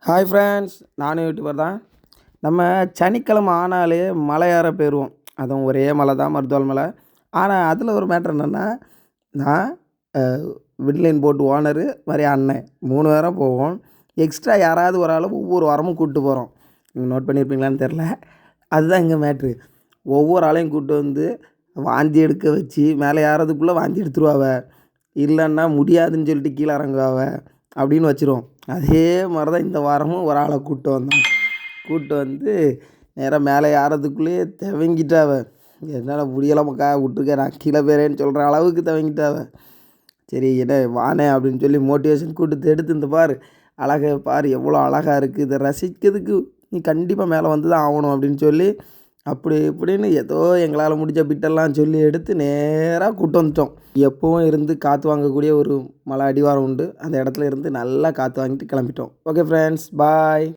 Hi friends, நானும் YouTuber தான். நம்ம சனிக்கிழமை ஆனாலே மலை ஏற போயிடுவோம். அதுவும் ஒரே மலை தான், மருத்துவல் மலை. ஆனால் அதில் ஒரு மேட்ரு என்னென்னா, நான் விட்லைன் போட் ஓனரு மாதிரி அண்ணன் 3 பேரும் போவோம். எக்ஸ்ட்ரா யாராவது ஒரு ஆள் ஒவ்வொரு வாரமும் கூப்பிட்டு போகிறோம். நீங்கள் நோட் பண்ணியிருப்பீங்களான்னு தெரில. அதுதான் இங்கே மேட்ரு. ஒவ்வொரு ஆளையும் கூப்பிட்டு வந்து வாந்தி எடுக்க வச்சு மேலே ஏறதுக்குள்ளே வாந்தி எடுத்துருவாவ, இல்லைன்னா முடியாதுன்னு சொல்லிட்டு கீழே இறங்குவாவ அப்படின்னு வச்சுருவோம். அதே மாதிரி தான் இந்த வாரமும் ஒரு ஆளை கூப்பிட்டு வந்தோம். கூப்பிட்டு வந்து நேராக மேலே ஏறதுக்குள்ளேயே துவங்கிட்டாவ. என்னால் முடியலமாக்கா விட்டுருக்க, நான் கீழே போயிறேன்னு சொல்கிற அளவுக்கு துவங்கிட்டாவ. சரி என்ன வானே அப்படின்னு சொல்லி மோட்டிவேஷன் கூட்டு எடுத்து இந்த பாரு அழகை பாரு, எவ்வளோ அழகாக இருக்குது, இதை ரசிக்கிறதுக்கு நீ கண்டிப்பாக மேலே வந்து தான் ஆகணும் அப்படின்னு சொல்லி அப்படி இப்படின்னு ஏதோ எங்களால் முடிஞ்ச பிட்டெல்லாம் சொல்லி எடுத்து நேராக கூட்டு வந்துட்டோம். எப்போவும் இருந்து காற்று வாங்கக்கூடிய ஒரு மலை அடிவாரம் உண்டு. அந்த இடத்துல இருந்து நல்லா காற்று வாங்கிட்டு கிளம்பிட்டோம். ஓகே ஃப்ரெண்ட்ஸ், பாய்.